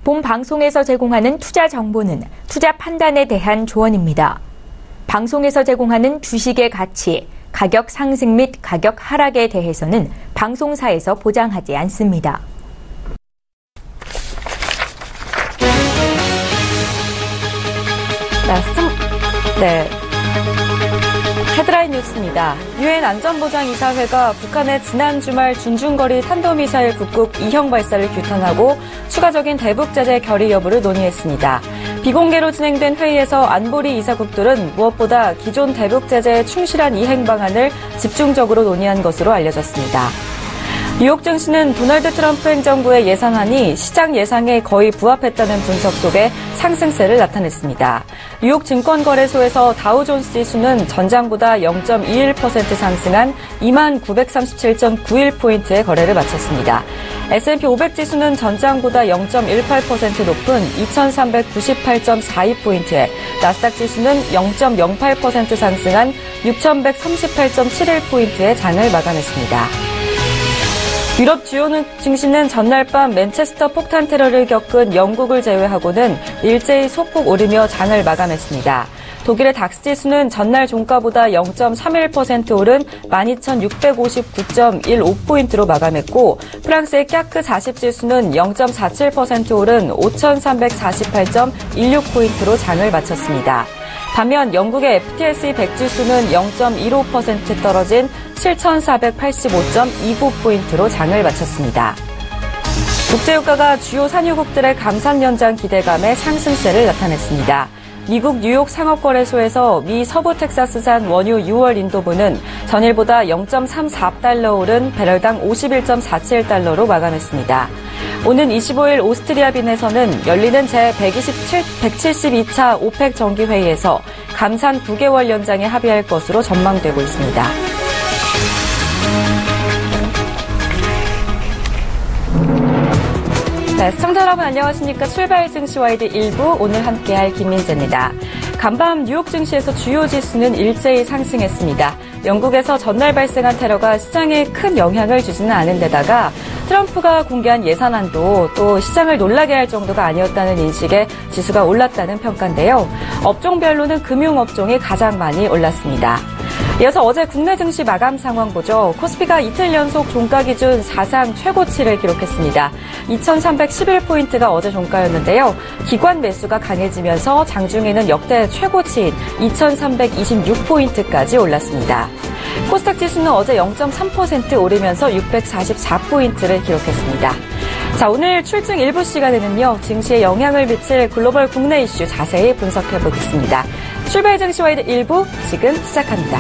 본 방송에서 제공하는 투자 정보는 투자 판단에 대한 조언입니다. 방송에서 제공하는 주식의 가치, 가격 상승 및 가격 하락에 대해서는 방송사에서 보장하지 않습니다. 헤드라인 뉴스입니다. 유엔 안전보장이사회가 북한의 지난 주말 준중거리 탄도미사일 북극 2형 발사를 규탄하고 추가적인 대북 제재 결의 여부를 논의했습니다. 비공개로 진행된 회의에서 안보리 이사국들은 무엇보다 기존 대북 제재에 충실한 이행 방안을 집중적으로 논의한 것으로 알려졌습니다. 뉴욕 증시는 도널드 트럼프 행정부의 예상안이 시장 예상에 거의 부합했다는 분석 속에 상승세를 나타냈습니다. 뉴욕 증권거래소에서 다우존스 지수는 전장보다 0.21% 상승한 2937.91포인트의 거래를 마쳤습니다. S&P 500 지수는 전장보다 0.18% 높은 2398.42포인트에 나스닥 지수는 0.08% 상승한 6138.71포인트의 장을 마감했습니다. 유럽 주요 증시는 전날 밤 맨체스터 폭탄 테러를 겪은 영국을 제외하고는 일제히 소폭 오르며 장을 마감했습니다. 독일의 닥스 지수는 전날 종가보다 0.31% 오른 12,659.15포인트로 마감했고 프랑스의 캬크 40 지수는 0.47% 오른 5,348.16포인트로 장을 마쳤습니다. 반면 영국의 FTSE 100 지수는 0.15% 떨어진 7,485.29포인트로 장을 마쳤습니다. 국제유가가 주요 산유국들의 감산 연장 기대감에 상승세를 나타냈습니다. 미국 뉴욕 상업거래소에서 미 서부 텍사스산 원유 6월 인도분은 전일보다 0.34달러 오른 배럴당 51.47달러로 마감했습니다. 오는 25일 오스트리아 빈에서는 열리는 제172차 오펙 정기회의에서 감산 9개월 연장에 합의할 것으로 전망되고 있습니다. 네, 시청자 여러분 안녕하십니까. 출발 증시 와이드 1부 오늘 함께할 김민재입니다. 간밤 뉴욕 증시에서 주요 지수는 일제히 상승했습니다. 영국에서 전날 발생한 테러가 시장에 큰 영향을 주지는 않은 데다가 트럼프가 공개한 예산안도 또 시장을 놀라게 할 정도가 아니었다는 인식에 지수가 올랐다는 평가인데요. 업종별로는 금융업종이 가장 많이 올랐습니다. 이어서 어제 국내 증시 마감 상황 보죠. 코스피가 이틀 연속 종가 기준 사상 최고치를 기록했습니다. 2,311포인트가 어제 종가였는데요. 기관 매수가 강해지면서 장중에는 역대 최고치인 2,326포인트까지 올랐습니다. 코스닥 지수는 어제 0.3% 오르면서 644포인트를 기록했습니다. 자, 오늘 출증 일부 시간에는요, 증시에 영향을 미칠 글로벌 국내 이슈 자세히 분석해 보겠습니다. 출발 증시 와이드 1부 지금 시작합니다.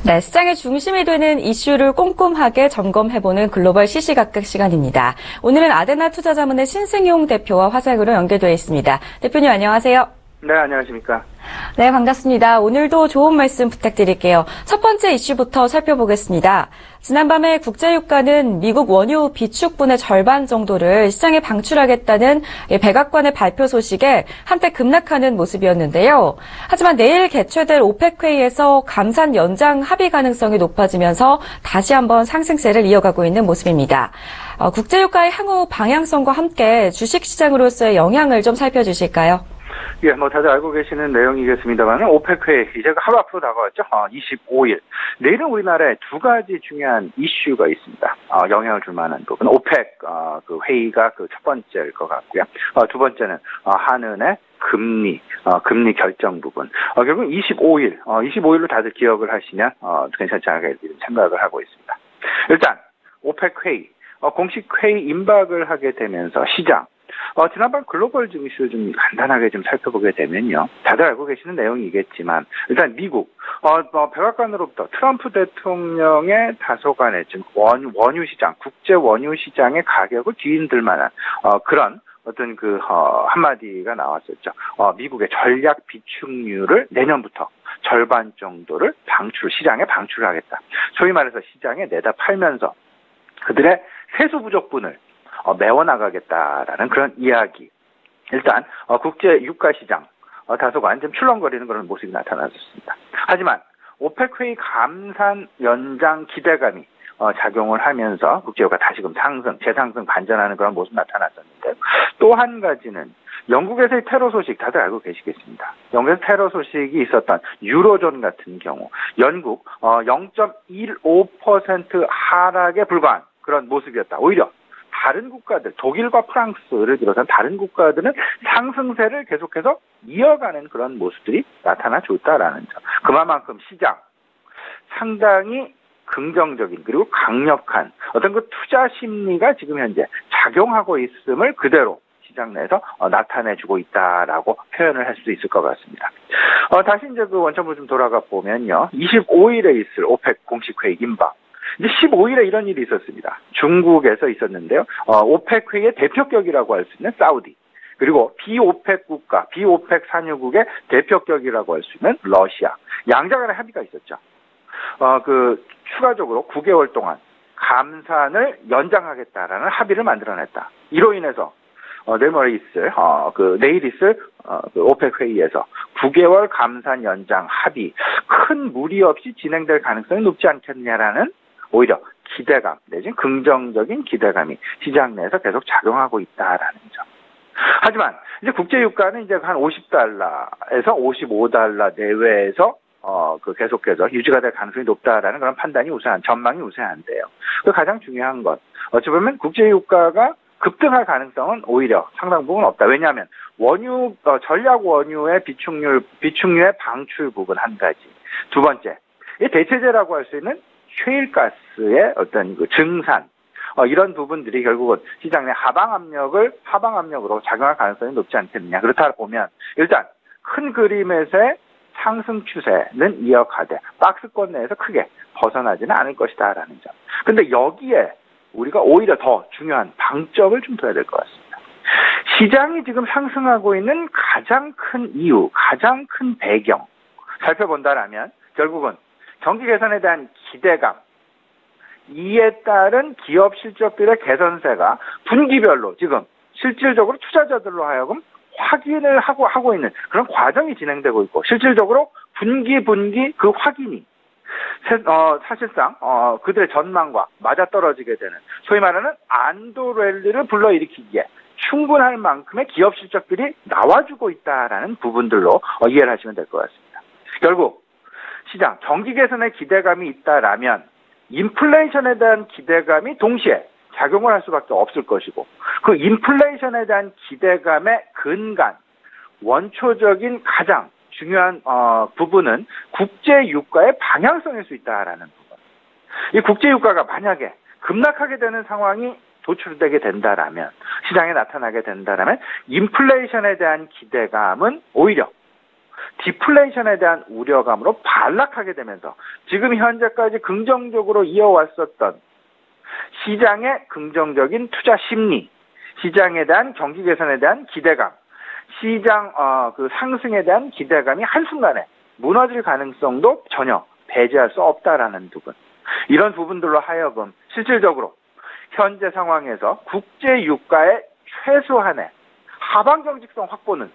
네, 시장의 중심이 되는 이슈를 꼼꼼하게 점검해보는 글로벌 시시각각 시간입니다. 오늘은 아데나 투자자문의 신승용 대표와 화상으로 연결되어 있습니다. 대표님 안녕하세요. 네, 안녕하십니까. 네, 반갑습니다. 오늘도 좋은 말씀 부탁드릴게요. 첫 번째 이슈부터 살펴보겠습니다. 지난밤에 국제유가는 미국 원유 비축분의 절반 정도를 시장에 방출하겠다는 백악관의 발표 소식에 한때 급락하는 모습이었는데요. 하지만 내일 개최될 오펙 회의에서 감산 연장 합의 가능성이 높아지면서 다시 한번 상승세를 이어가고 있는 모습입니다. 국제유가의 향후 방향성과 함께 주식시장으로서의 영향을 좀 살펴주실까요? 예, 다들 알고 계시는 내용이겠습니다만, 오펙 회의, 이제 하루 앞으로 다가왔죠. 25일. 내일은 우리나라에 두 가지 중요한 이슈가 있습니다. 영향을 줄 만한 부분. 오펙, 그 회의가 그 첫 번째일 것 같고요. 두 번째는, 한은의 금리 결정 부분. 결국 25일로 다들 기억을 하시면, 괜찮지 않을까 이런 생각을 하고 있습니다. 일단, 오펙 회의, 공식 회의 임박을 하게 되면서 시장, 지난번 글로벌 증시를 좀 간단하게 좀 살펴보게 되면요. 다들 알고 계시는 내용이겠지만, 일단 미국, 백악관으로부터 트럼프 대통령의 다소간의 지금 원유 시장, 국제 원유 시장의 가격을 뒤흔들 만한, 그런 어떤 한마디가 나왔었죠. 미국의 전략 비축률을 내년부터 절반 정도를 시장에 방출하겠다. 소위 말해서 시장에 내다 팔면서 그들의 세수 부족분을 메워나가겠다라는 그런 이야기. 일단 국제 유가 시장 다소간 좀 출렁거리는 그런 모습이 나타났습니다. 하지만 오펙 회의 감산 연장 기대감이 작용을 하면서 국제유가 다시금 재상승 반전하는 그런 모습 나타났었는데, 또 한 가지는 영국에서의 테러 소식 다들 알고 계시겠습니다. 영국에서 테러 소식이 있었던 유로존 같은 경우 영국 0.15% 하락에 불과한 그런 모습이었다. 오히려 다른 국가들, 독일과 프랑스를 비롯한 다른 국가들은 상승세를 계속해서 이어가는 그런 모습들이 나타나줬다라는 점. 그만큼 시장 상당히 긍정적인 그리고 강력한 어떤 그 투자 심리가 지금 현재 작용하고 있음을 그대로 시장 내에서 나타내주고 있다라고 표현을 할 수 있을 것 같습니다. 다시 이제 그 원점으로 좀 돌아가 보면요. 25일에 있을 오펙 공식 회의 임박. 이제 15일에 이런 일이 있었습니다. 중국에서 있었는데요. 오펙 회의의 대표격이라고 할 수 있는 사우디, 그리고 비오펙 국가, 비오펙 산유국의 대표격이라고 할 수 있는 러시아. 양자 간의 합의가 있었죠. 추가적으로 9개월 동안 감산을 연장하겠다라는 합의를 만들어냈다. 이로 인해서 내일 있을 오펙 회의에서 9개월 감산 연장 합의 큰 무리 없이 진행될 가능성이 높지 않겠냐라는 오히려 기대감 내지는 긍정적인 기대감이 시장 내에서 계속 작용하고 있다라는 점. 하지만 이제 국제 유가는 이제 한 50달러에서 55달러 내외에서 계속해서 유지가 될 가능성이 높다라는 그런 판단이 전망이 우세한데요. 그 가장 중요한 것, 어찌 보면 국제 유가가 급등할 가능성은 오히려 상당 부분 없다. 왜냐하면 전략 원유의 비축류의 방출 부분 한 가지. 두 번째, 이 대체제라고 할 수 있는 셰일가스의 어떤 그 증산, 이런 부분들이 결국은 시장 내 하방 압력으로 작용할 가능성이 높지 않겠느냐. 그렇다 보면 일단 큰 그림에서의 상승 추세는 이어가되 박스권 내에서 크게 벗어나지는 않을 것이다라는 점. 근데 여기에 우리가 오히려 더 중요한 방점을 좀 둬야 될 것 같습니다. 시장이 지금 상승하고 있는 가장 큰 이유, 가장 큰 배경 살펴본다라면 결국은 경기 개선에 대한 기대감, 이에 따른 기업 실적들의 개선세가 분기별로 지금 실질적으로 투자자들로 하여금 확인을 하고 있는 그런 과정이 진행되고 있고, 실질적으로 분기 그 확인이 사실상 그들의 전망과 맞아떨어지게 되는, 소위 말하는 안도 랠리를 불러일으키기에 충분할 만큼의 기업 실적들이 나와주고 있다라는 부분들로 이해를 하시면 될 것 같습니다. 결국 시장 경기 개선의 기대감이 있다라면 인플레이션에 대한 기대감이 동시에 작용을 할 수밖에 없을 것이고, 그 인플레이션에 대한 기대감의 근간, 원초적인 가장 중요한 부분은 국제 유가의 방향성일 수 있다라는 부분. 이 국제 유가가 만약에 급락하게 되는 상황이 도출되게 된다라면, 시장에 나타나게 된다라면 인플레이션에 대한 기대감은 오히려 디플레이션에 대한 우려감으로 반락하게 되면서 지금 현재까지 긍정적으로 이어왔었던 시장의 긍정적인 투자 심리, 시장에 대한 경기 개선에 대한 기대감, 시장 상승에 대한 기대감이 한순간에 무너질 가능성도 전혀 배제할 수 없다라는 부분. 이런 부분들로 하여금 실질적으로 현재 상황에서 국제 유가의 최소한의 하방 경직성 확보는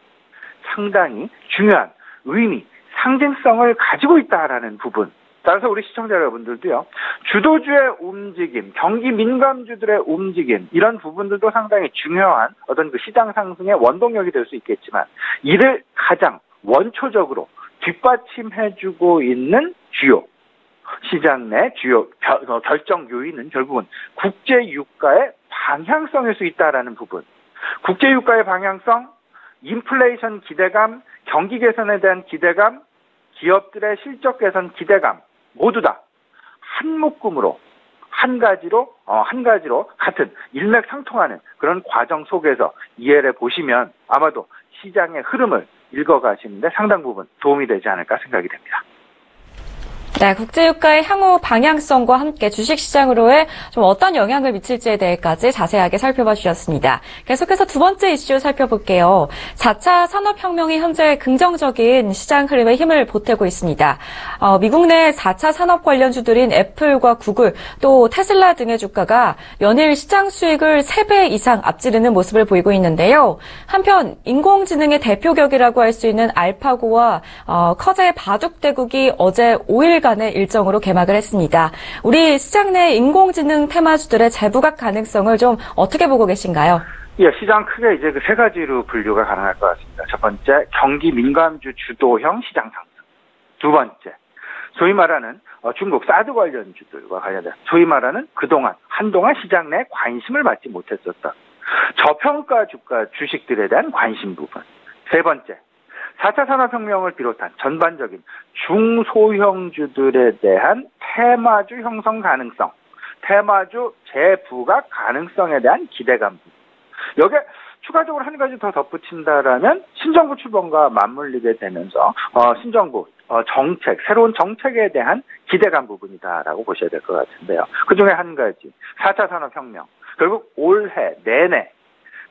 상당히 중요한 의미, 상징성을 가지고 있다라는 부분. 따라서 우리 시청자 여러분들도요, 주도주의 움직임, 경기 민감주들의 움직임, 이런 부분들도 상당히 중요한 어떤 그 시장 상승의 원동력이 될 수 있겠지만, 이를 가장 원초적으로 뒷받침해주고 있는 시장 내 주요 결정 요인은 결국은 국제 유가의 방향성일 수 있다라는 부분. 국제 유가의 방향성, 인플레이션 기대감, 경기 개선에 대한 기대감, 기업들의 실적 개선 기대감, 모두 다 한 묶음으로 한 가지로 같은 일맥상통하는 그런 과정 속에서 이해를 보시면 아마도 시장의 흐름을 읽어가시는데 상당 부분 도움이 되지 않을까 생각이 됩니다. 네, 국제유가의 향후 방향성과 함께 주식시장으로의 좀 어떤 영향을 미칠지에 대해까지 자세하게 살펴봐 주셨습니다. 계속해서 두 번째 이슈 살펴볼게요. 4차 산업혁명이 현재 긍정적인 시장 흐름에 힘을 보태고 있습니다. 미국 내 4차 산업 관련주들인 애플과 구글, 또 테슬라 등의 주가가 연일 시장 수익을 3배 이상 앞지르는 모습을 보이고 있는데요. 한편 인공지능의 대표격이라고 할 수 있는 알파고와 커제 바둑대국이 어제 5일간의 일정으로 개막을 했습니다. 우리 시장 내 인공지능 테마주들의 재부각 가능성을 좀 어떻게 보고 계신가요? 예, 시장 크게 이제 그 세 가지로 분류가 가능할 것 같습니다. 첫 번째, 경기 민감주 주도형 시장 상승. 두 번째, 소위 말하는 중국 사드 관련주들과 관련된 소위 말하는 한동안 시장 내 관심을 받지 못했었던 저평가 주가 주식들에 대한 관심 부분. 세 번째, 4차 산업혁명을 비롯한 전반적인 중소형주들에 대한 테마주 형성 가능성, 테마주 재부각 가능성에 대한 기대감. 여기에 추가적으로 한 가지 더 덧붙인다라면 신정부 출범과 맞물리게 되면서 신정부 정책, 새로운 정책에 대한 기대감 부분이다라고 보셔야 될 것 같은데요. 그중에 한 가지, 4차 산업혁명. 결국 올해 내내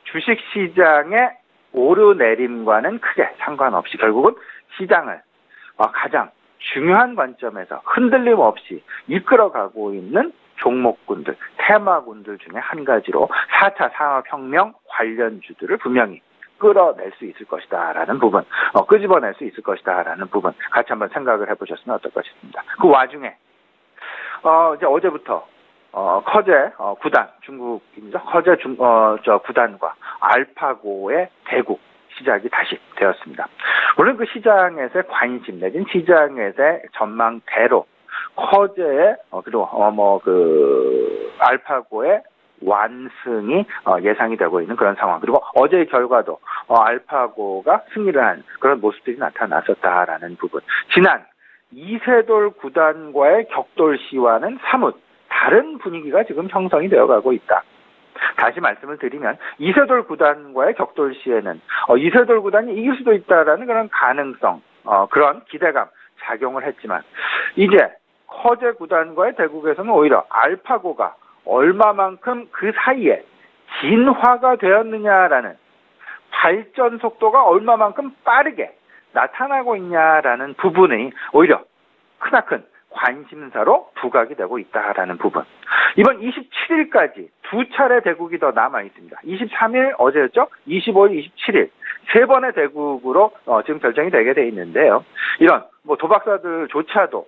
주식시장의 오르내림과는 크게 상관없이 결국은 시장을 가장 중요한 관점에서 흔들림 없이 이끌어가고 있는 종목군들, 테마군들 중에 한 가지로 4차 산업혁명 관련주들을 분명히 끌어낼 수 있을 것이다라는 부분, 끄집어낼 수 있을 것이다라는 부분 같이 한번 생각을 해보셨으면 어떨까 싶습니다. 그 와중에 이제 어제부터 커제 구단, 중국입니다. 커제 구단과 알파고의 대국 시작이 다시 되었습니다. 물론 그 시장에서의 관심 내진 시장에서의 전망대로 커제의 그리고 알파고의 완승이 예상이 되고 있는 그런 상황. 그리고 어제의 결과도 알파고가 승리를 한 그런 모습들이 나타났었다라는 부분. 지난 이세돌 구단과의 격돌시와는 사뭇 다른 분위기가 지금 형성이 되어가고 있다. 다시 말씀을 드리면 이세돌 구단과의 격돌시에는 이세돌 구단이 이길 수도 있다라는 그런 가능성, 그런 기대감 작용을 했지만 이제 커제 구단과의 대국에서는 오히려 알파고가 얼마만큼 그 사이에 진화가 되었느냐라는 발전 속도가 얼마만큼 빠르게 나타나고 있냐라는 부분이 오히려 크나큰 관심사로 부각이 되고 있다라는 부분. 이번 27일까지 두 차례 대국이 더 남아 있습니다. 23일 어제였죠? 25일, 27일 세 번의 대국으로 지금 결정이 되게 돼 있는데요. 이런 도박사들조차도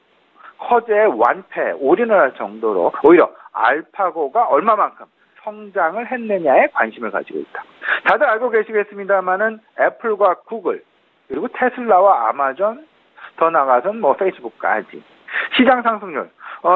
커제의 완패, 올인을 할 정도로 오히려 알파고가 얼마만큼 성장을 했느냐에 관심을 가지고 있다. 다들 알고 계시겠습니다만은 애플과 구글 그리고 테슬라와 아마존 더 나아가서는 페이스북까지 시장 상승률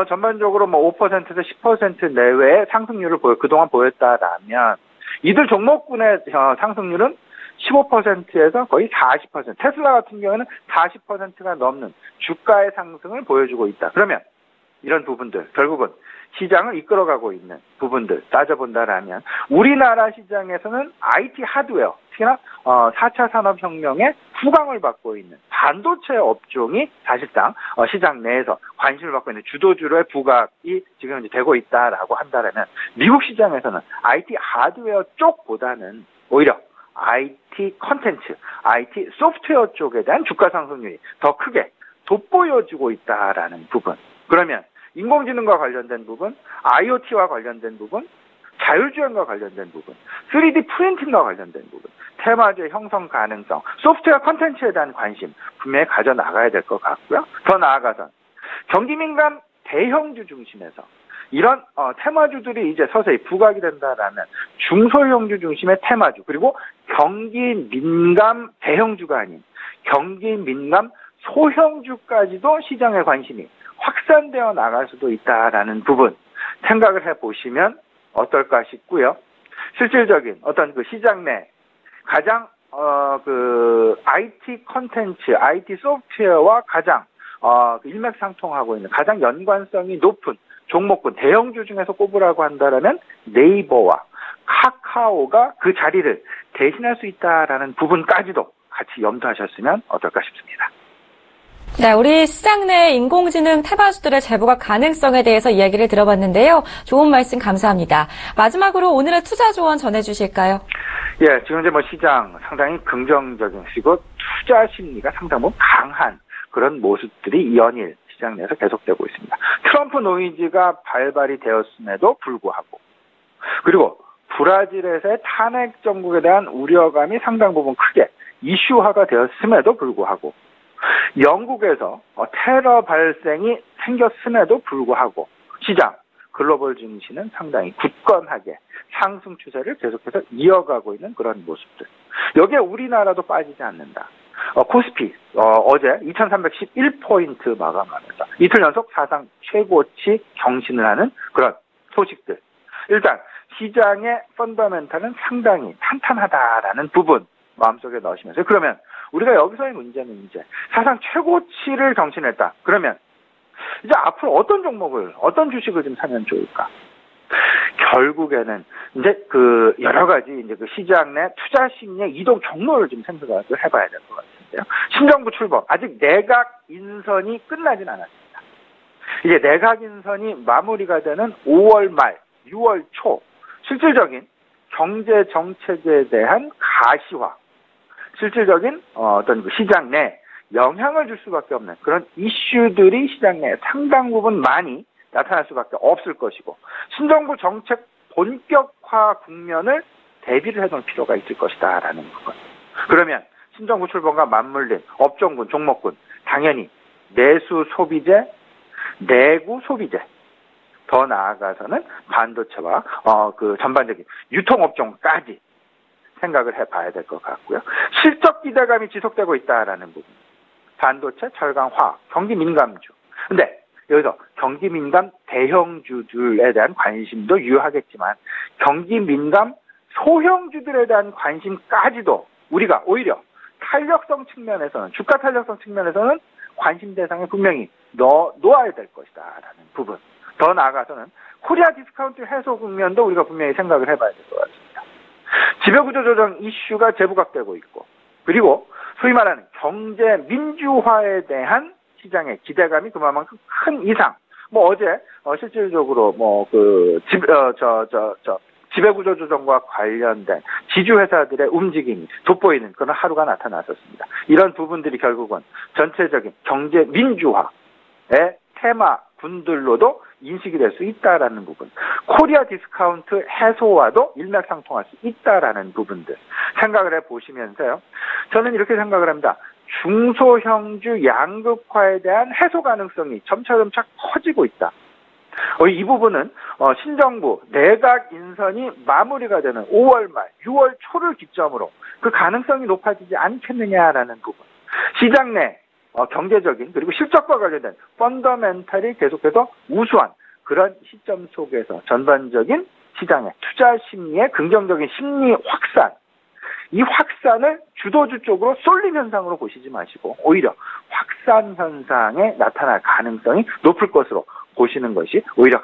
전반적으로 5%에서 10% 내외의 상승률을 그동안 보였다라면 이들 종목군의 상승률은 15%에서 거의 40%. 테슬라 같은 경우에는 40%가 넘는 주가의 상승을 보여주고 있다. 그러면 이런 부분들 결국은 시장을 이끌어가고 있는 부분들 따져본다라면 우리나라 시장에서는 IT 하드웨어, 특히나 4차 산업혁명의 후광을 받고 있는 반도체 업종이 사실상 시장 내에서 관심을 받고 있는 주도주로의 부각이 지금 이제 되고 있다라고 한다면 미국 시장에서는 IT 하드웨어 쪽보다는 오히려 IT 컨텐츠, IT 소프트웨어 쪽에 대한 주가 상승률이 더 크게 돋보여지고 있다라는 부분. 그러면 인공지능과 관련된 부분, IoT와 관련된 부분, 자율주행과 관련된 부분, 3D 프린팅과 관련된 부분, 테마주의 형성 가능성, 소프트웨어 컨텐츠에 대한 관심 분명히 가져나가야 될 것 같고요. 더 나아가선 경기민감 대형주 중심에서 이런 테마주들이 이제 서서히 부각이 된다라면 중소형주 중심의 테마주 그리고 경기민감 대형주가 아닌 경기민감 소형주까지도 시장의 관심이 확산되어 나갈 수도 있다라는 부분 생각을 해보시면 어떨까 싶고요. 실질적인 어떤 그 시장 내 가장 IT 컨텐츠, IT 소프트웨어와 가장 일맥상통하고 있는 가장 연관성이 높은 종목군 대형주 중에서 꼽으라고 한다면 네이버와 카카오가 그 자리를 대신할 수 있다라는 부분까지도 같이 염두하셨으면 어떨까 싶습니다. 네, 우리 시장 내 인공지능 테마주들의 재부각 가능성에 대해서 이야기를 들어봤는데요. 좋은 말씀 감사합니다. 마지막으로 오늘의 투자 조언 전해주실까요? 예, 지금 이제 시장 상당히 긍정적이고 투자 심리가 상당히 강한 그런 모습들이 연일 시장 내에서 계속되고 있습니다. 트럼프 노이즈가 발발이 되었음에도 불구하고, 그리고 브라질에서의 탄핵 정국에 대한 우려감이 상당 부분 크게 이슈화가 되었음에도 불구하고, 영국에서 테러 발생이 생겼음에도 불구하고 시장, 글로벌 증시는 상당히 굳건하게 상승 추세를 계속해서 이어가고 있는 그런 모습들. 여기에 우리나라도 빠지지 않는다. 코스피 어제 2311포인트 마감하면서 이틀 연속 사상 최고치 경신을 하는 그런 소식들. 일단 시장의 펀더멘탈은 상당히 탄탄하다라는 부분 마음속에 넣으시면서, 그러면 우리가 여기서의 문제는 이제 사상 최고치를 경신했다. 그러면 이제 앞으로 어떤 종목을, 어떤 주식을 좀 사면 좋을까? 결국에는 이제 여러 가지 이제 시장 내 투자 심리의 이동 경로를 좀 생각을 해봐야 될 것 같은데요. 신정부 출범, 아직 내각 인선이 끝나진 않았습니다. 이제 내각 인선이 마무리가 되는 5월 말, 6월 초, 실질적인 경제 정책에 대한 가시화, 실질적인 어떤 시장 내 영향을 줄 수밖에 없는 그런 이슈들이 시장 내에 상당 부분 많이 나타날 수밖에 없을 것이고, 신정부 정책 본격화 국면을 대비를 해놓을 필요가 있을 것이다라는 부분. 그러면 신정부 출범과 맞물린 업종군, 종목군, 당연히 내수 소비재, 내구 소비재, 더 나아가서는 반도체와 전반적인 유통업종까지 생각을 해봐야 될 것 같고요. 실적 기대감이 지속되고 있다라는 부분. 반도체, 철강, 화학, 경기 민감주. 근데 여기서 경기 민감 대형주들에 대한 관심도 유효하겠지만 경기 민감 소형주들에 대한 관심까지도 우리가 오히려 탄력성 측면에서는, 주가 탄력성 측면에서는 관심 대상에 분명히 놓아야 될 것이다라는 부분. 더 나아가서는 코리아 디스카운트 해소 국면도 우리가 분명히 생각을 해봐야 될 것 같습니다. 지배구조 조정 이슈가 재부각되고 있고, 그리고 소위 말하는 경제 민주화에 대한 시장의 기대감이 그만큼 큰 이상, 어제 실질적으로 지배구조 조정과 관련된 지주회사들의 움직임이 돋보이는 그런 하루가 나타났었습니다. 이런 부분들이 결국은 전체적인 경제 민주화의 테마 분들로도 인식이 될 수 있다라는 부분, 코리아 디스카운트 해소와도 일맥상통할 수 있다라는 부분들 생각을 해보시면서요, 저는 이렇게 생각을 합니다. 중소형주 양극화에 대한 해소 가능성이 점차 커지고 있다. 이 부분은 신정부 내각 인선이 마무리가 되는 5월 말, 6월 초를 기점으로 그 가능성이 높아지지 않겠느냐라는 부분. 시장 내 경제적인 그리고 실적과 관련된 펀더멘탈이 계속해서 우수한 그런 시점 속에서 전반적인 시장의 투자 심리의 긍정적인 심리 확산, 이 확산을 주도주 쪽으로 쏠림 현상으로 보시지 마시고 오히려 확산 현상에 나타날 가능성이 높을 것으로 보시는 것이 오히려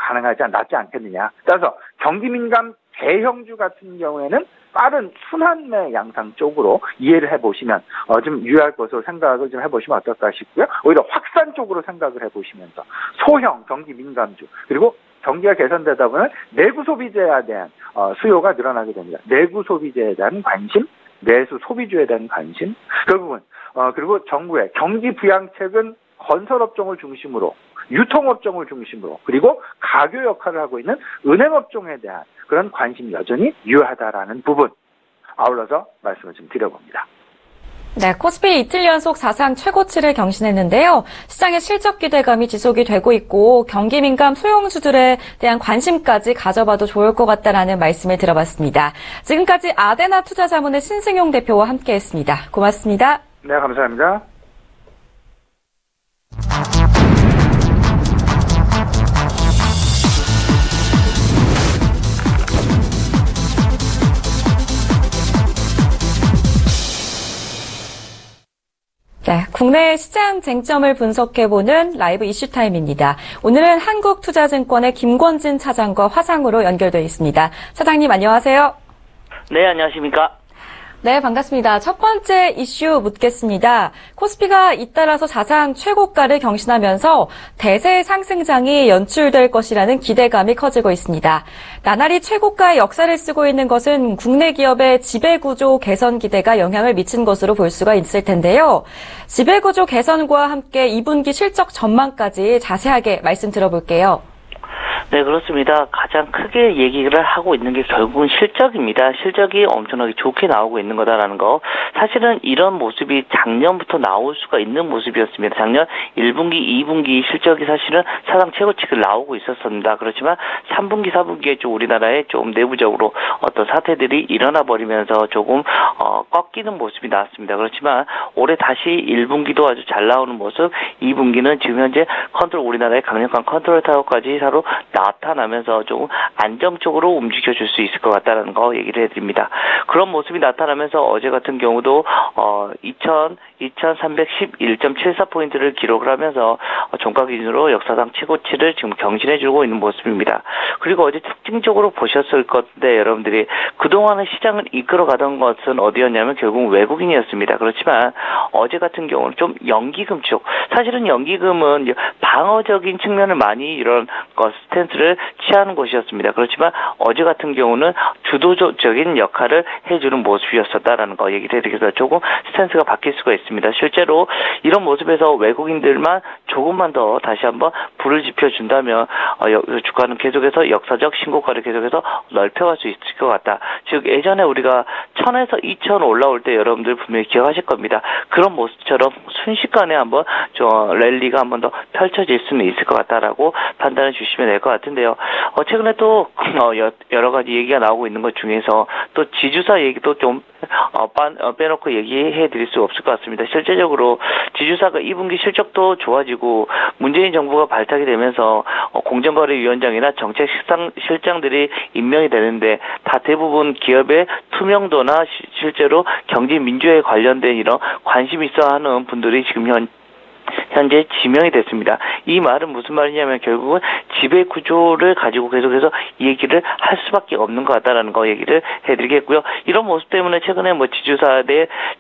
낫지 않겠느냐. 따라서 경기 민감 대형주 같은 경우에는 빠른 순환매 양상 쪽으로 이해를 해보시면 좀 유효할 것으로 생각을 좀 해보시면 어떨까 싶고요. 오히려 확산 쪽으로 생각을 해보시면서 소형 경기 민감주, 그리고 경기가 개선되다 보면 내구 소비재에 대한 수요가 늘어나게 됩니다. 내구 소비재에 대한 관심, 내수 소비주에 대한 관심, 결국은 그리고 정부의 경기 부양책은 건설업종을 중심으로, 유통업종을 중심으로, 그리고 가교 역할을 하고 있는 은행업종에 대한 그런 관심이 여전히 유효하다라는 부분, 아울러서 말씀을 좀 드려봅니다. 네, 코스피 이틀 연속 사상 최고치를 경신했는데요. 시장의 실적 기대감이 지속이 되고 있고 경기 민감 소형주들에 대한 관심까지 가져봐도 좋을 것 같다라는 말씀을 들어봤습니다. 지금까지 아데나 투자자문의 신승용 대표와 함께했습니다. 고맙습니다. 네, 감사합니다. 네, 국내 시장 쟁점을 분석해보는 라이브 이슈타임입니다. 오늘은 한국투자증권의 김권진 차장과 화상으로 연결되어 있습니다. 차장님 안녕하세요. 네, 안녕하십니까. 네, 반갑습니다. 첫 번째 이슈 묻겠습니다. 코스피가 잇따라서 사상 최고가를 경신하면서 대세 상승장이 연출될 것이라는 기대감이 커지고 있습니다. 나날이 최고가의 역사를 쓰고 있는 것은 국내 기업의 지배구조 개선 기대가 영향을 미친 것으로 볼 수가 있을 텐데요. 지배구조 개선과 함께 2분기 실적 전망까지 자세하게 말씀 들어볼게요. 네, 그렇습니다. 가장 크게 얘기를 하고 있는 게 결국은 실적입니다. 실적이 엄청나게 좋게 나오고 있는 거다라는 거. 사실은 이런 모습이 작년부터 나올 수가 있는 모습이었습니다. 작년 1분기, 2분기 실적이 사실은 사상 최고치를 나오고 있었습니다. 그렇지만 3분기, 4분기에 좀 우리나라에 좀 내부적으로 어떤 사태들이 일어나 버리면서 조금 꺾이는 모습이 나왔습니다. 그렇지만 올해 다시 1분기도 아주 잘 나오는 모습, 2분기는 지금 현재 우리나라의 강력한 컨트롤 타워까지 서로 나타나면서 조금 안정적으로 움직여줄 수 있을 것 같다는 거 얘기를 해드립니다. 그런 모습이 나타나면서 어제 같은 경우도 2311.74포인트를 기록을 하면서 종가 기준으로 역사상 최고치를 지금 경신해주고 있는 모습입니다. 그리고 어제 특징적으로 보셨을 건데 여러분들이 그동안의 시장을 이끌어가던 것은 어디였냐면 결국 외국인이었습니다. 그렇지만 어제 같은 경우는 좀 연기금 쪽, 사실은 연기금은 방어적인 측면을 많이 이런 스탠스를 취하는 곳이었습니다. 그렇지만 어제 같은 경우는 주도적인 역할을 해주는 모습이었었다라는 거 얘기를 해드리겠습니다. 조금 스탠스가 바뀔 수가 있습니다. 실제로 이런 모습에서 외국인들만 조금만 더 다시 한번 불을 지펴준다면 주가는 계속해서 역사적 신고가를 계속해서 넓혀갈 수 있을 것 같다. 즉 예전에 우리가 1000에서 2000 올라올 때 여러분들 분명히 기억하실 겁니다. 그런 모습처럼 순식간에 한번 랠리가 한번 더 펼쳐질 수는 있을 것 같다라고 판단해 주시면 될 것 같은데요. 최근에 또 여러 가지 얘기가 나오고 있는 것 중에서 또 지주사 얘기도 좀 빼놓고 얘기해 드릴 수 없을 것 같습니다. 실제적으로 지주사가 2분기 실적도 좋아지고 문재인 정부가 발탁이 되면서 공정거래위원장이나 정책실장들이 임명이 되는데 다 대부분 기업의 투명도나 실제로 경제 민주화에 관련된 이런 관심 있어 하는 분들이 지금 현재 지명이 됐습니다. 이 말은 무슨 말이냐면 결국은 지배 구조를 가지고 계속해서 얘기를 할 수밖에 없는 것 같다라는 거 얘기를 해드리겠고요. 이런 모습 때문에 최근에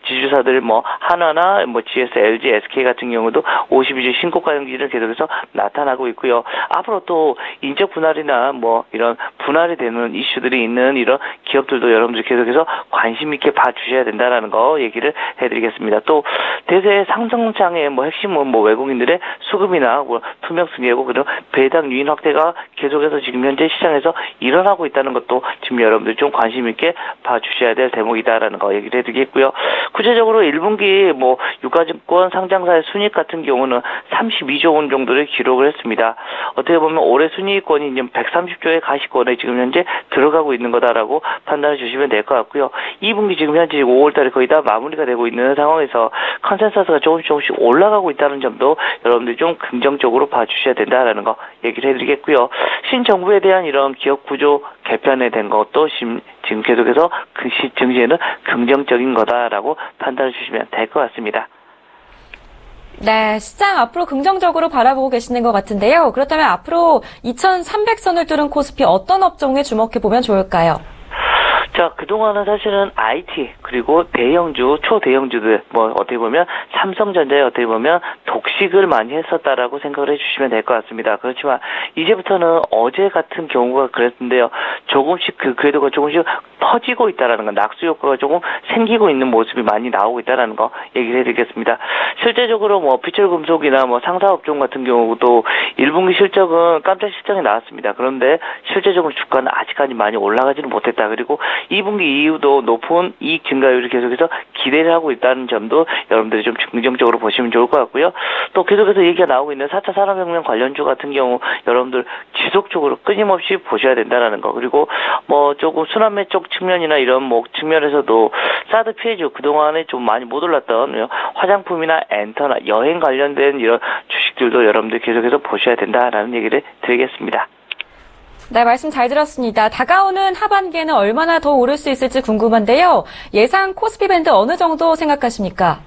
지주사들 하나나 GS, LG, SK 같은 경우도 52주 신고가 경기를 계속해서 나타나고 있고요. 앞으로 또 인적 분할이나 이런 분할이 되는 이슈들이 있는 이런 기업들도 여러분들 계속해서 관심 있게 봐주셔야 된다라는 거 얘기를 해드리겠습니다. 또 대세 상승장의 핵심은 외국인들의 수급이나 투명 승계고 그리고 배당 유인 확대가 계속해서 지금 현재 시장에서 일어나고 있다는 것도 지금 여러분들 좀 관심 있게 봐주셔야 될 대목이다라는 거 얘기를 해드리겠고요. 구체적으로 1분기 유가증권 상장사의 순이익 같은 경우는 32조 원 정도를 기록을 했습니다. 어떻게 보면 올해 순이익권이 이제 130조의 가시권에 지금 현재 들어가고 있는 거다라고 판단해 주시면 될 것 같고요. 2분기 지금 현재 5월달에 거의 다 마무리가 되고 있는 상황에서 컨센서스가 조금씩 올라가고 있다는 점도 여러분들이 좀 긍정적으로 봐주셔야 된다라는 거 얘기를 해드리겠고요. 신정부에 대한 이런 기업 구조 개편에 된 것도 지금 계속해서 증시에는 긍정적인 거다라고 판단해 주시면 될 것 같습니다. 네, 시장 앞으로 긍정적으로 바라보고 계시는 것 같은데요. 그렇다면 앞으로 2300선을 뚫은 코스피 어떤 업종에 주목해 보면 좋을까요? 자, 그동안은 사실은 IT, 그리고 대형주, 초대형주들, 어떻게 보면 삼성전자에 어떻게 보면 독식을 많이 했었다라고 생각을 해주시면 될 것 같습니다. 그렇지만 이제부터는 어제 같은 경우가 그랬는데요. 조금씩 그 궤도가 조금씩 퍼지고 있다라는 건 낙수 효과가 조금 생기고 있는 모습이 많이 나오고 있다라는 거 얘기를 해드리겠습니다. 실제적으로 비철금속이나 상사업종 같은 경우도 1분기 실적은 깜짝 실적이 나왔습니다. 그런데 실제적으로 주가는 아직까지 많이 올라가지는 못했다. 그리고 2분기 이후도 높은 이익 증가율을 계속해서 기대를 하고 있다는 점도 여러분들이 좀 긍정적으로 보시면 좋을 것 같고요. 또 계속해서 얘기가 나오고 있는 4차 산업혁명 관련주 같은 경우 여러분들 지속적으로 끊임없이 보셔야 된다라는 거. 그리고 조금 순환매 쪽 측면이나 이런 측면에서도 사드 피해주 그동안에 좀 많이 못 올랐던 화장품이나 엔터나 여행 관련된 이런 주식들도 여러분들 계속해서 보셔야 된다라는 얘기를 드리겠습니다. 네, 말씀 잘 들었습니다. 다가오는 하반기에는 얼마나 더 오를 수 있을지 궁금한데요. 예상 코스피 밴드 어느 정도 생각하십니까?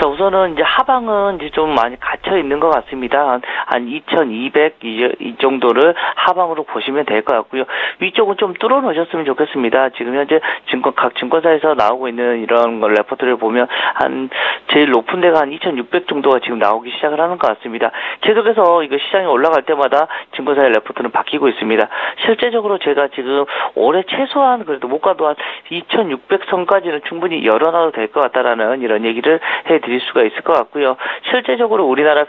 자, 우선은 이제 하방은 이제 좀 많이 갇혀 있는 것 같습니다. 한 2,200 이 정도를 하방으로 보시면 될 것 같고요. 위쪽은 좀 뚫어 놓으셨으면 좋겠습니다. 지금 현재 각 증권사에서 나오고 있는 이런 걸 레포트를 보면 제일 높은 데가 한 2,600 정도가 지금 나오기 시작을 하는 것 같습니다. 계속해서 이거 시장이 올라갈 때마다 증권사의 레포트는 바뀌고 있습니다. 실제적으로 제가 지금 올해 최소한 그래도 못 가도 한 2,600선까지는 충분히 열어놔도 될 것 같다라는 이런 얘기를 해드릴 수가 있을 것 같고요. 실제적으로 우리나라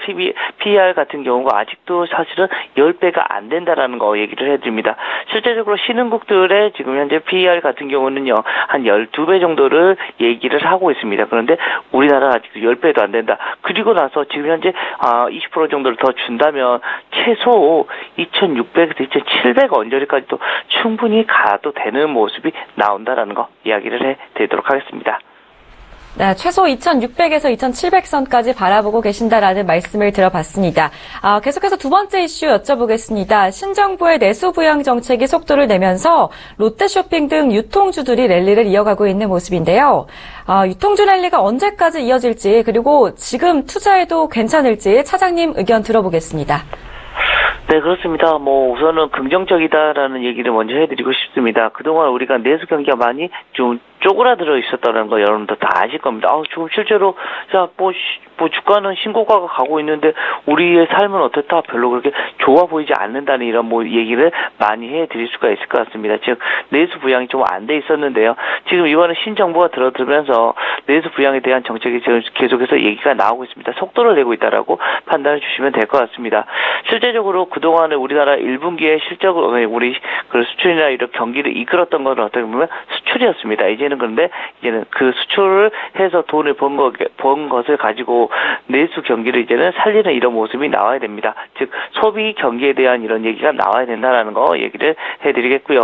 PER 같은 경우가 아직도 사실은 10배가 안 된다라는 거 얘기를 해드립니다. 실제적으로 신흥국들의 지금 현재 PER 같은 경우는요, 한 12배 정도를 얘기를 하고 있습니다. 그런데 우리나라 아직도 10배도 안 된다. 그리고 나서 지금 현재 20% 정도를 더 준다면 최소 2,600에서 2,700 언저리까지도 충분히 가도 되는 모습이 나온다라는 거 이야기를 해드리도록 하겠습니다. 네, 최소 2,600에서 2,700선까지 바라보고 계신다라는 말씀을 들어봤습니다. 계속해서 두 번째 이슈 여쭤보겠습니다. 신정부의 내수 부양 정책이 속도를 내면서 롯데쇼핑 등 유통주들이 랠리를 이어가고 있는 모습인데요. 유통주 랠리가 언제까지 이어질지, 그리고 지금 투자해도 괜찮을지 차장님 의견 들어보겠습니다. 네, 그렇습니다. 우선은 긍정적이다라는 얘기를 먼저 해드리고 싶습니다. 그동안 우리가 내수 경기가 많이 좀 쪼그라들어 있었다는 거 여러분들 다 아실 겁니다. 지금 실제로, 주가는 신고가가 가고 있는데 우리의 삶은 어떻다? 별로 그렇게 좋아 보이지 않는다는 이런 얘기를 많이 해드릴 수가 있을 것 같습니다. 즉, 내수 부양이 좀 안 돼 있었는데요. 지금 이번에 신정부가 들어들면서 내수 부양에 대한 정책이 지금 계속해서 얘기가 나오고 있습니다. 속도를 내고 있다라고 판단해 주시면 될 것 같습니다. 실제적으로 그동안에 우리나라 1분기에 실적으로 우리 수출이나 이런 경기를 이끌었던 건 어떻게 보면 수출이었습니다. 이제는 그 수출을 해서 돈을 번 것을 가지고 내수 경기를 이제는 살리는 이런 모습이 나와야 됩니다. 즉, 소비 경기에 대한 이런 얘기가 나와야 된다라는 거 얘기를 해드리겠고요.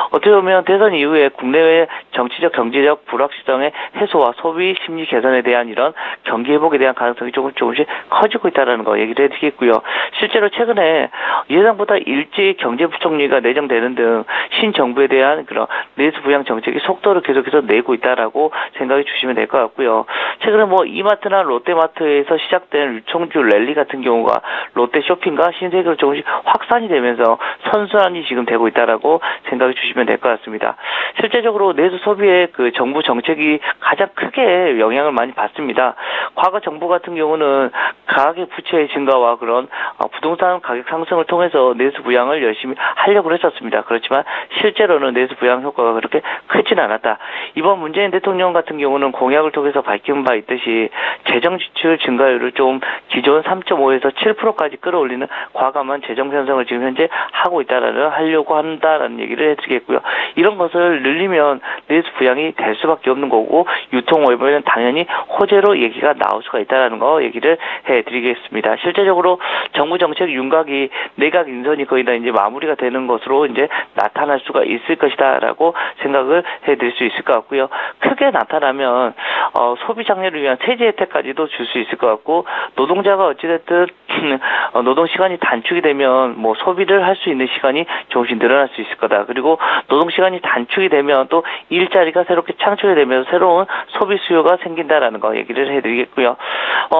어떻게 보면 대선 이후에 국내외 정치적, 경제적 불확실성의 해소와 소비 심리 개선에 대한 이런 경기 회복에 대한 가능성이 조금씩 커지고 있다는 거 얘기를 해드리겠고요. 실제로 최근에 예상보다 일찍 경제부총리가 내정되는 등 신정부에 대한 그런 내수 부양 정책이 속도를 계속해서 내고 있다라고 생각해 주시면 될 것 같고요. 최근에 이마트나 롯데마트에서 시작된 유통주 랠리 같은 경우가 롯데쇼핑과 신세계로 조금씩 확산이 되면서 선순환이 지금 되고 있다라고 생각해 주시면 될 것 같습니다. 실제적으로 내수 소비의 그 정부 정책이 가장 크게 영향을 많이 받습니다. 과거 정부 같은 경우는 가계 부채의 증가와 그런 부동산 가격 상승을 통해서 내수 부양을 열심히 하려고 했었습니다. 그렇지만 실제로는 내수 부양 효과가 그렇게 크진 않았다. 이번 문재인 대통령 같은 경우는 공약을 통해서 밝힌 바 있듯이 재정 지출 증가율을 좀 기존 3.5에서 7%까지 끌어올리는 과감한 재정 편성을 지금 현재 하려고 한다라는 얘기를 해드리겠고요. 이런 것을 늘리면 내수 부양이 될 수밖에 없는 거고 유통 외부에는 당연히 호재로 얘기가 나올 수가 있다라는 거 얘기를 해드리겠습니다. 실제적으로 정부 정책 윤곽이 내각 인선이 거의 다 이제 마무리가 되는 것으로 이제 나타날 수가 있을 것이다라고 생각을 해드릴 수 있을 것 같고요. 크게 나타나면 소비 장려를 위한 세제 혜택까지도 줄 수 있을 것 같고 노동자가 어찌됐든 노동 시간이 단축이 되면 소비를 할 수 있는 시간이 조금씩 늘어날 수 있을 거다. 그리고 노동 시간이 단축이 되면 또 일자리가 새롭게 창출이 되면서 새로운 소비 수요가 생긴다라는 거 얘기를 해드리겠고요.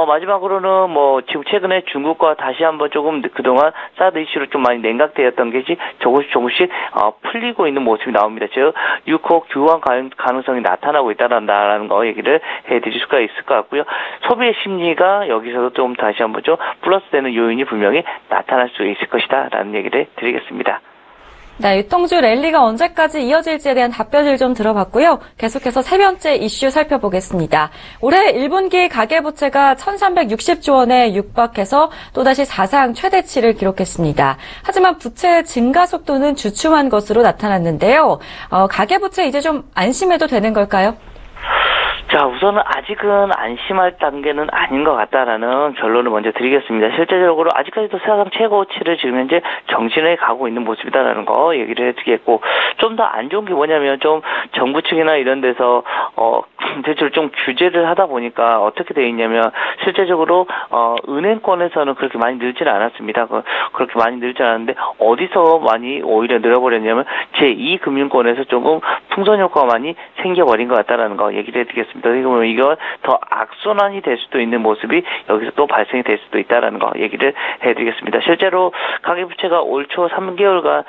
마지막으로는 지금 최근에 중국과 다시 한번 조금 그동안 사드 이슈로 좀 많이 냉각되었던 것이 조금씩 풀리고 있는 모습이 나옵니다. 즉 6호 교환 가능성이 나타나고 있다는 거 얘기를 해드릴 수가 있을 것 같고요. 소비의 심리가 여기서도 좀 다시 한번 좀 플러스되는 요인이 분명히 나타날 수 있을 것이다라는 얘기를 드리겠습니다. 네, 유통주 랠리가 언제까지 이어질지에 대한 답변을 좀 들어봤고요. 계속해서 세 번째 이슈 살펴보겠습니다. 올해 1분기 가계부채가 1,360조 원에 육박해서 또다시 사상 최대치를 기록했습니다. 하지만 부채 증가 속도는 주춤한 것으로 나타났는데요. 가계부채 이제 좀 안심해도 되는 걸까요? 자, 우선은 아직은 안심할 단계는 아닌 것 같다라는 결론을 먼저 드리겠습니다. 실제적으로 아직까지도 사상 최고치를 지금 현재 정신에 가고 있는 모습이다라는 거 얘기를 해드리겠고, 좀 더 안 좋은 게 뭐냐면 좀 정부 측이나 이런 데서 대체로 좀 규제를 하다 보니까 어떻게 돼 있냐면 실제적으로 은행권에서는 그렇게 많이 늘지는 않았습니다. 그렇게 많이 늘지 않았는데 어디서 많이 오히려 늘어버렸냐면 제2금융권에서 조금 풍선 효과가 많이 생겨버린 것 같다라는 거 얘기를 해드리겠습니다. 그러면 이건 더 악순환이 될 수도 있는 모습이 여기서 또 발생이 될 수도 있다라는 거 얘기를 해드리겠습니다. 실제로 가계부채가 올 초 3개월간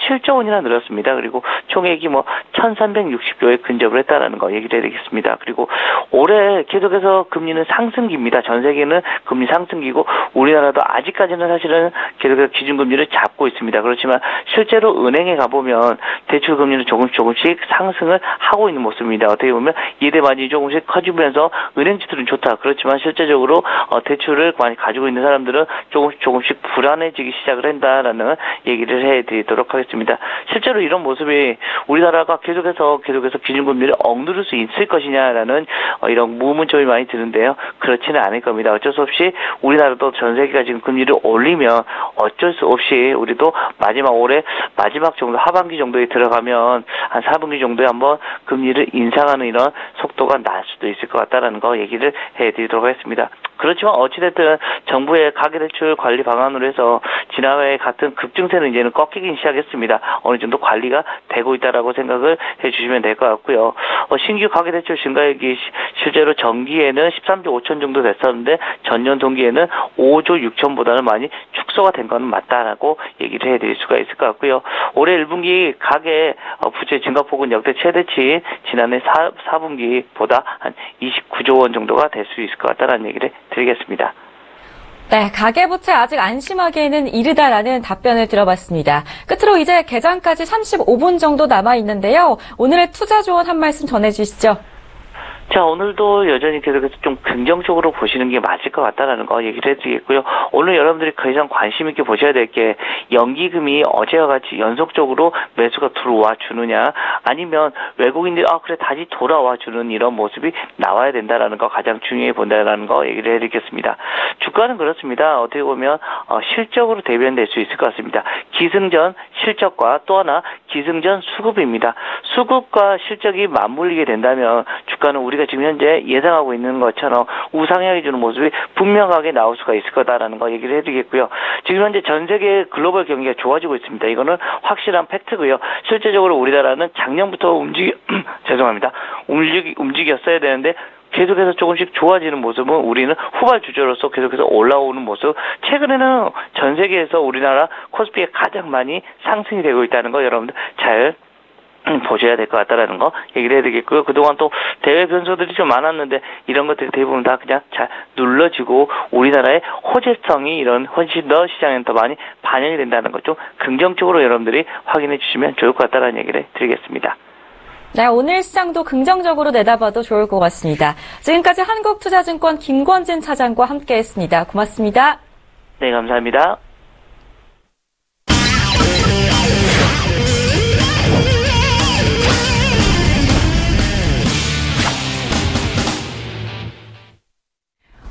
17조 원이나 늘었습니다. 그리고 총액이 1,360조에 근접을 했다라는 거 얘기를 해드리겠습니다. 그리고 올해 계속해서 금리는 상승기입니다. 전 세계는 금리 상승기고 우리나라도 아직까지는 사실은 계속해서 기준금리를 잡고 있습니다. 그렇지만 실제로 은행에 가보면 대출 금리는 조금씩 상승을 하고 있는 모습입니다. 어떻게 보면 예대 마진이 조금씩 커지면서 은행주들은 좋다. 그렇지만 실제적으로 대출을 많이 가지고 있는 사람들은 조금씩 불안해지기 시작을 한다라는 얘기를 해드리도록 하겠습니다. 실제로 이런 모습이 우리나라가 계속해서 기준금리를 억누를 수 있을 것이냐라는 이런 의문점이 많이 드는데요. 그렇지는 않을 겁니다. 어쩔 수 없이 우리나라도 전 세계가 지금 금리를 올리면 어쩔 수 없이 우리도 올해 마지막 정도 하반기 정도에 들어가면 한 4분기 정도에 한번 금리를 인상하는 이런 속도가 날 수도 있을 것 같다라는 거 얘기를 해드리도록 하겠습니다. 그렇지만 어찌됐든 정부의 가계대출 관리 방안으로 해서 지난해 같은 급증세는 이제는 꺾이기 시작했습니다. 어느 정도 관리가 되고 있다라고 생각을 해주시면 될 것 같고요. 신규 가계대출 증가액이 실제로 전기에는 13조 5천 정도 됐었는데 전년 동기에는 5조 6천보다는 많이 축소가 된 것은 맞다라고 얘기를 해드릴 수가 있을 것 같고요. 올해 1분기 가계 부채 증가폭은 역대 최대치인 지난해 4분기보다 한 29조 원 정도가 될 수 있을 것 같다는 얘기를 드리겠습니다. 네, 가계부채 아직 안심하기에는 이르다라는 답변을 들어봤습니다. 끝으로 이제 개장까지 35분 정도 남아있는데요. 오늘의 투자 조언 한 말씀 전해주시죠. 자, 오늘도 여전히 계속해서 좀 긍정적으로 보시는 게 맞을 것 같다라는 거 얘기를 해드리겠고요. 오늘 여러분들이 가장 관심 있게 보셔야 될 게 연기금이 어제와 같이 연속적으로 매수가 들어와 주느냐 아니면 외국인들이 그래 다시 돌아와 주는 이런 모습이 나와야 된다라는 거 가장 중요해 본다라는 거 얘기를 해드리겠습니다. 주가는 그렇습니다. 어떻게 보면 실적으로 대변될 수 있을 것 같습니다. 기승전 실적과 또 하나 기승전 수급입니다. 수급과 실적이 맞물리게 된다면 주가는 우리가 지금 현재 예상하고 있는 것처럼 우상향해 주는 모습이 분명하게 나올 수가 있을 거다라는 거 얘기를 해드리겠고요. 지금 현재 전 세계 글로벌 경기가 좋아지고 있습니다. 이거는 확실한 팩트고요. 실제적으로 우리나라는 작년부터 움직였어야 되는데 계속해서 조금씩 좋아지는 모습은 우리는 후발 주자로서 계속해서 올라오는 모습. 최근에는 전 세계에서 우리나라 코스피가 가장 많이 상승이 되고 있다는 거 여러분들 잘 보셔야 될 것 같다라는 거 얘기를 해드리겠고요. 그동안 또 대외 변수들이 좀 많았는데 이런 것들이 대부분 다 그냥 잘 눌러지고 우리나라의 호재성이 이런 훨씬 더 시장에 더 많이 반영이 된다는 거 좀 긍정적으로 여러분들이 확인해 주시면 좋을 것 같다라는 얘기를 드리겠습니다. 네, 오늘 시장도 긍정적으로 내다봐도 좋을 것 같습니다. 지금까지 한국투자증권 김권진 차장과 함께했습니다. 고맙습니다. 네, 감사합니다.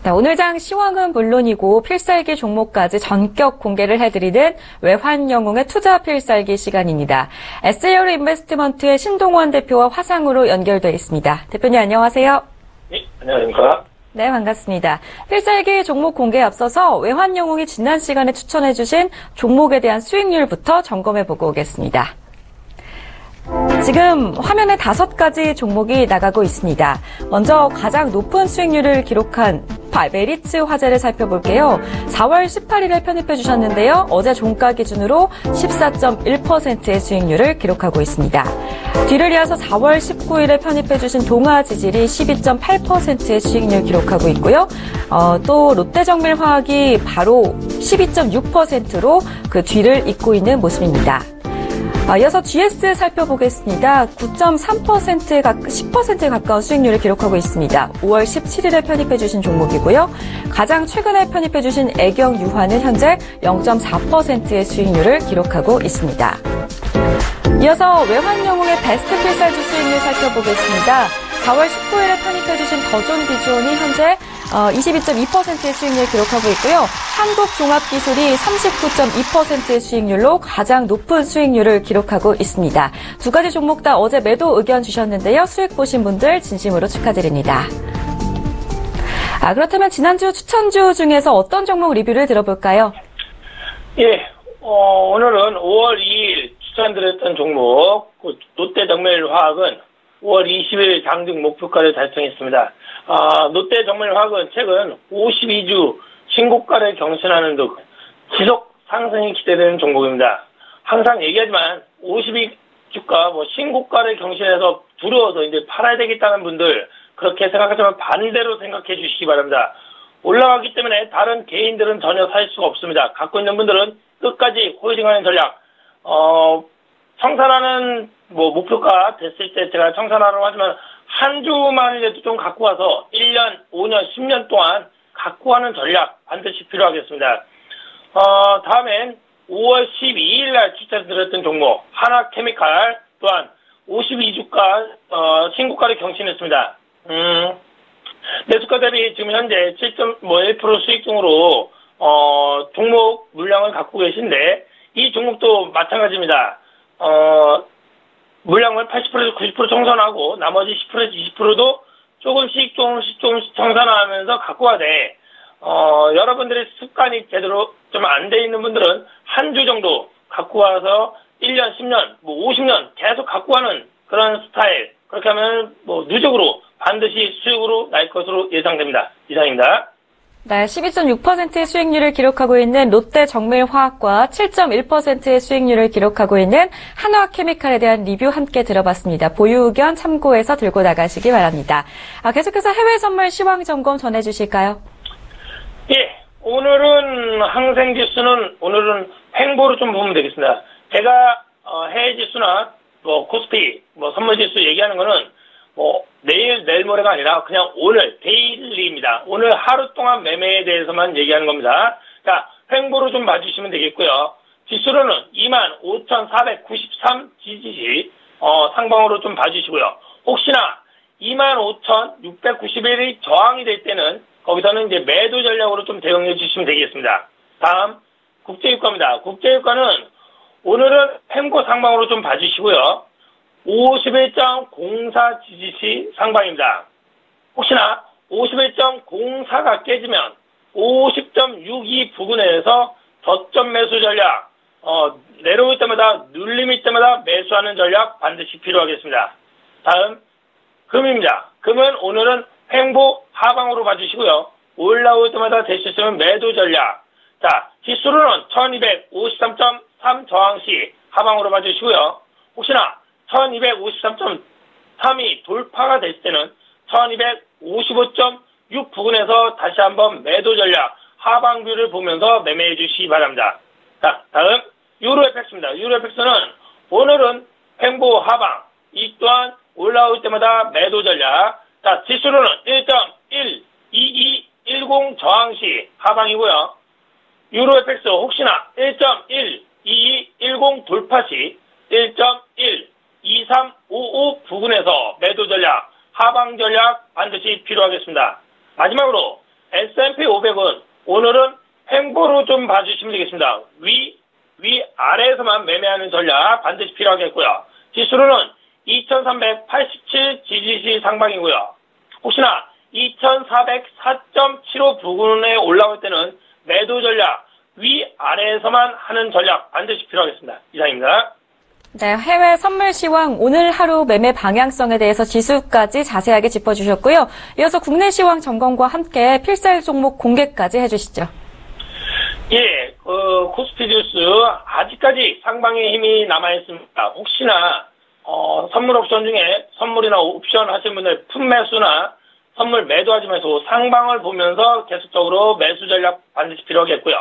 네, 오늘 장 시황은 물론이고 필살기 종목까지 전격 공개를 해드리는 외환영웅의 투자 필살기 시간입니다. SAR 인베스트먼트의 신동원 대표와 화상으로 연결되어 있습니다. 대표님 안녕하세요. 네, 안녕하십니까. 네, 반갑습니다. 필살기 종목 공개에 앞서서 외환영웅이 지난 시간에 추천해주신 종목에 대한 수익률부터 점검해보고 오겠습니다. 지금 화면에 5가지 종목이 나가고 있습니다. 먼저 가장 높은 수익률을 기록한 메리츠 화재를 살펴볼게요. 4월 18일에 편입해 주셨는데요. 어제 종가 기준으로 14.1%의 수익률을 기록하고 있습니다. 뒤를 이어서 4월 19일에 편입해 주신 동아지질이 12.8%의 수익률 기록하고 있고요. 또 롯데정밀화학이 바로 12.6%로 그 뒤를 잇고 있는 모습입니다. 이어서 GS 살펴보겠습니다. 9.3%에 10%에 가까운 수익률을 기록하고 있습니다. 5월 17일에 편입해주신 종목이고요. 가장 최근에 편입해주신 애경유화는 현재 0.4%의 수익률을 기록하고 있습니다. 이어서 외환영웅의 베스트 필살기 수익률 살펴보겠습니다. 4월 19일에 편입해주신 더존비주온이 현재 22.2%의 수익률을 기록하고 있고요. 한국종합기술이 39.2%의 수익률로 가장 높은 수익률을 기록하고 있습니다. 두 가지 종목 다 어제 매도 의견 주셨는데요. 수익 보신 분들 진심으로 축하드립니다. 그렇다면 지난주 추천주 중에서 어떤 종목 리뷰를 들어볼까요? 예, 오늘은 5월 2일 추천드렸던 종목 롯데정밀화학은 5월 20일 장중 목표가를 달성했습니다. 롯데정밀화학은 최근 52주 신고가를 경신하는 등 지속 상승이 기대되는 종목입니다. 항상 얘기하지만 52주가 신고가를 경신해서 두려워서 이제 팔아야 되겠다는 분들 그렇게 생각하지만 반대로 생각해 주시기 바랍니다. 올라가기 때문에 다른 개인들은 전혀 살 수가 없습니다. 갖고 있는 분들은 끝까지 홀딩하는 전략. 청산하는 목표가 됐을 때 제가 청산하라고 하지만 한 주만이라도 좀 갖고 와서 1년, 5년, 10년 동안 갖고 가는 전략 반드시 필요하겠습니다. 다음엔 5월 12일 날 추천드렸던 종목 하나케미칼 또한 52주가 신고가를 경신했습니다. 매수가 대비 지금 현재 7.1% 수익 중으로 종목 물량을 갖고 계신데 이 종목도 마찬가지입니다. 물량을 80%에서 90% 청산하고 나머지 10%에서 20%도 조금씩 청산하면서 갖고 와야 돼. 여러분들의 습관이 제대로 좀 안 돼 있는 분들은 한 주 정도 갖고 와서 1년, 10년, 50년 계속 갖고 가는 그런 스타일. 그렇게 하면 누적으로 반드시 수익으로 날 것으로 예상됩니다. 이상입니다. 네, 12.6%의 수익률을 기록하고 있는 롯데정밀화학과 7.1%의 수익률을 기록하고 있는 한화케미칼에 대한 리뷰 함께 들어봤습니다. 보유 의견 참고해서 들고 나가시기 바랍니다. 계속해서 해외 선물 시황 점검 전해주실까요? 예, 오늘은 항생지수는 오늘은 횡보로 좀 보면 되겠습니다. 제가 해외지수나 코스피 선물지수 얘기하는 거는 내일 모레가 아니라 그냥 오늘 데일리입니다. 오늘 하루 동안 매매에 대해서만 얘기하는 겁니다. 자, 횡보로 좀 봐주시면 되겠고요. 지수로는 25,493 지지시 상방으로 좀 봐주시고요. 혹시나 25,691이 저항이 될 때는 거기서는 이제 매도 전략으로 좀 대응해 주시면 되겠습니다. 다음 국제유가입니다. 국제유가는 오늘은 횡보 상방으로 좀 봐주시고요. 51.04 지지시 상방입니다. 혹시나 51.04가 깨지면 50.62 부근에서 저점 매수 전략, 내려올 때마다 눌림일 때마다 매수하는 전략 반드시 필요하겠습니다. 다음 금입니다. 금은 오늘은 횡보 하방으로 봐주시고요. 올라올 때마다 될 수 있으면 매도 전략. 자, 지수로는 1253.3 저항시 하방으로 봐주시고요. 혹시나 1253.3이 돌파가 됐을 때는 1255.6 부근에서 다시 한번 매도 전략 하방뷰를 보면서 매매해 주시기 바랍니다. 자, 다음 유로FX입니다. 유로FX는 오늘은 횡보 하방, 이 또한 올라올 때마다 매도 전략. 자, 지수로는 1.12210 저항시 하방이고요. 유로FX 혹시나 1.12210 돌파시 1.12355 부근에서 매도 전략, 하방 전략 반드시 필요하겠습니다. 마지막으로 S&P 500은 오늘은 횡보로 좀 봐주시면 되겠습니다. 아래에서만 매매하는 전략 반드시 필요하겠고요. 지수로는 2387 지지시 상방이고요. 혹시나 2404.75 부근에 올라올 때는 매도 전략, 아래에서만 하는 전략 반드시 필요하겠습니다. 이상입니다. 네, 해외 선물 시황 오늘 하루 매매 방향성에 대해서 지수까지 자세하게 짚어주셨고요. 이어서 국내 시황 점검과 함께 필살 종목 공개까지 해주시죠. 예, 코스피 지수 아직까지 상방의 힘이 남아있습니다. 혹시나 선물 옵션 중에 선물이나 옵션 하시는 분들 품매수나 선물 매도하지 마시고 상방을 보면서 계속적으로 매수 전략 반드시 필요하겠고요.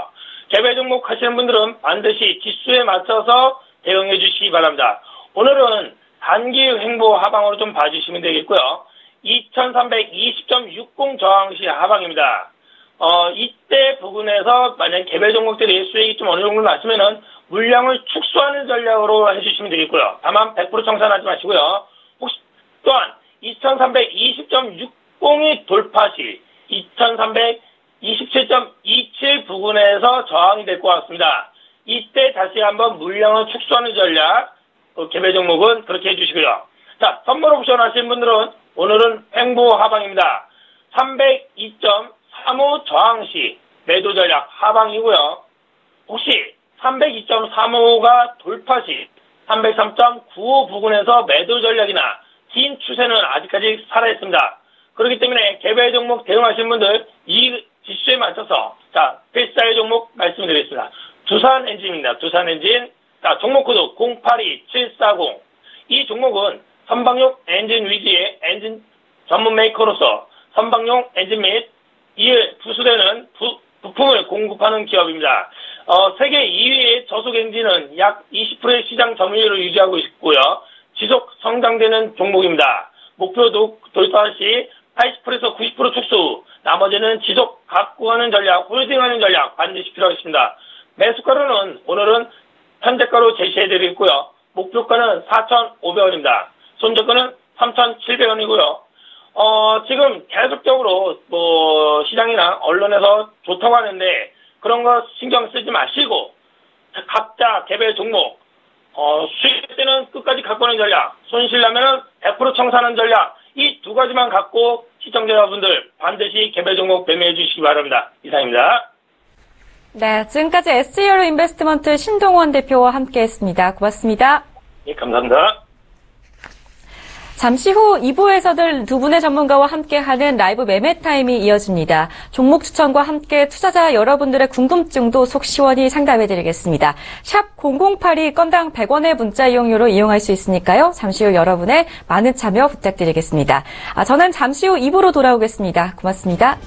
개별 종목 하시는 분들은 반드시 지수에 맞춰서 대응해 주시기 바랍니다. 오늘은 단기 횡보 하방으로 좀 봐주시면 되겠고요. 2320.60 저항시 하방입니다. 이때 부분에서 만약 개별 종목들이 수익이 좀 어느 정도 났으면은 물량을 축소하는 전략으로 해주시면 되겠고요. 다만 100% 청산하지 마시고요. 혹시 또한 2320.60이 돌파시 2327.27 부근에서 저항이 될 것 같습니다. 이때 다시 한번 물량을 축소하는 전략, 개별 종목은 그렇게 해주시고요. 자, 선물 옵션 하시는 분들은 오늘은 횡보 하방입니다. 302.35 저항시 매도 전략 하방이고요. 혹시 302.35가 돌파시 303.95 부근에서 매도 전략이나 긴 추세는 아직까지 살아있습니다. 그렇기 때문에 개별 종목 대응하시는 분들 이 지수에 맞춰서 필사의 종목 말씀드리겠습니다. 두산엔진입니다. 두산엔진 종목 코드 082740. 이 종목은 선박용 엔진 위주의 엔진 전문 메이커로서 선박용 엔진 및 이에 부수되는 부품을 공급하는 기업입니다. 세계 2위의 저속 엔진은 약 20%의 시장 점유율을 유지하고 있고요. 지속 성장되는 종목입니다. 목표도 돌파 시 80%에서 90% 축소, 나머지는 지속 확보하는 전략, 홀딩하는 전략 반드시 필요하겠습니다. 매수가로는 오늘은 현재가로 제시해드리고요. 목표가는 4,500원입니다. 손절가는 3,700원이고요. 지금 계속적으로 시장이나 언론에서 좋다고 하는데 그런 거 신경 쓰지 마시고 각자 개별 종목 수익 때는 끝까지 갖고 오는 전략, 손실 나면은 100% 청산하는 전략, 이 두 가지만 갖고 시청자 여러분들 반드시 개별 종목 매매해 주시기 바랍니다. 이상입니다. 네, 지금까지 SJ로 인베스트먼트 신동원 대표와 함께했습니다. 고맙습니다. 예, 감사합니다. 잠시 후 2부에서도 두 분의 전문가와 함께하는 라이브 매매 타임이 이어집니다. 종목 추천과 함께 투자자 여러분들의 궁금증도 속 시원히 상담해드리겠습니다. 샵 0082 건당 100원의 문자 이용료로 이용할 수 있으니까요. 잠시 후 여러분의 많은 참여 부탁드리겠습니다. 저는 잠시 후 2부로 돌아오겠습니다. 고맙습니다.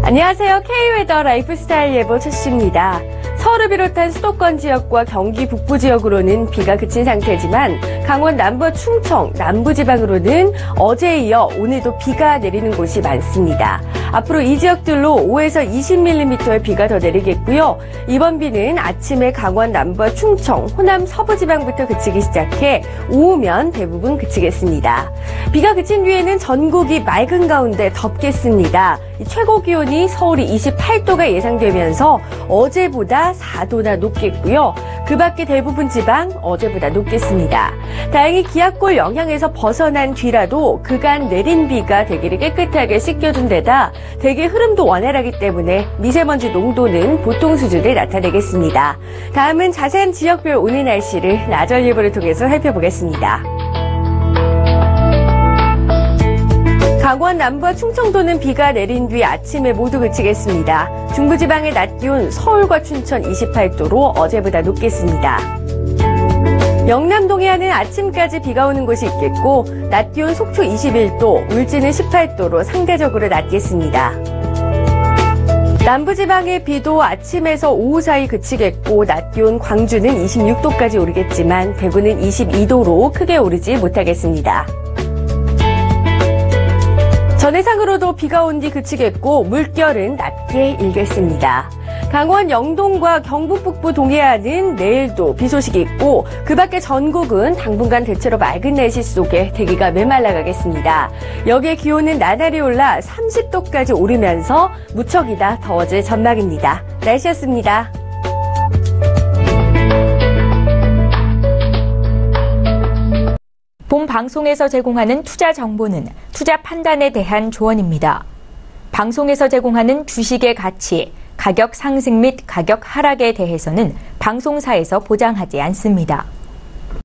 안녕하세요. K웨더 라이프스타일 예보 최씨입니다. 서울을 비롯한 수도권 지역과 경기 북부 지역으로는 비가 그친 상태지만 강원 남부와 충청, 남부지방으로는 어제에 이어 오늘도 비가 내리는 곳이 많습니다. 앞으로 이 지역들로 5에서 20mm의 비가 더 내리겠고요. 이번 비는 아침에 강원 남부와 충청, 호남 서부지방부터 그치기 시작해 오후면 대부분 그치겠습니다. 비가 그친 뒤에는 전국이 맑은 가운데 덥겠습니다. 최고 기온이 서울이 28도가 예상되면서 어제보다 4도나 높겠고요. 그 밖에 대부분 지방 어제보다 높겠습니다. 다행히 기압골 영향에서 벗어난 뒤라도 그간 내린 비가 대기를 깨끗하게 씻겨준 데다 대기 흐름도 원활하기 때문에 미세먼지 농도는 보통 수준을 나타내겠습니다. 다음은 자세한 지역별 오늘 날씨를 나절 예보를 통해서 살펴보겠습니다. 강원 남부와 충청도는 비가 내린 뒤 아침에 모두 그치겠습니다. 중부지방의 낮 기온 서울과 춘천 28도로 어제보다 높겠습니다. 영남 동해안은 아침까지 비가 오는 곳이 있겠고 낮 기온 속초 21도, 울진은 18도로 상대적으로 낮겠습니다. 남부지방의 비도 아침에서 오후 사이 그치겠고 낮 기온 광주는 26도까지 오르겠지만 대구는 22도로 크게 오르지 못하겠습니다. 전해상으로도 비가 온 뒤 그치겠고 물결은 낮게 일겠습니다. 강원 영동과 경북 북부 동해안은 내일도 비 소식이 있고 그 밖에 전국은 당분간 대체로 맑은 날씨 속에 대기가 메말라가겠습니다. 여기에 기온은 나날이 올라 30도까지 오르면서 무척이나 더워질 전망입니다. 날씨였습니다. 본 방송에서 제공하는 투자 정보는 투자 판단에 대한 조언입니다. 방송에서 제공하는 주식의 가치, 가격 상승 및 가격 하락에 대해서는 방송사에서 보장하지 않습니다.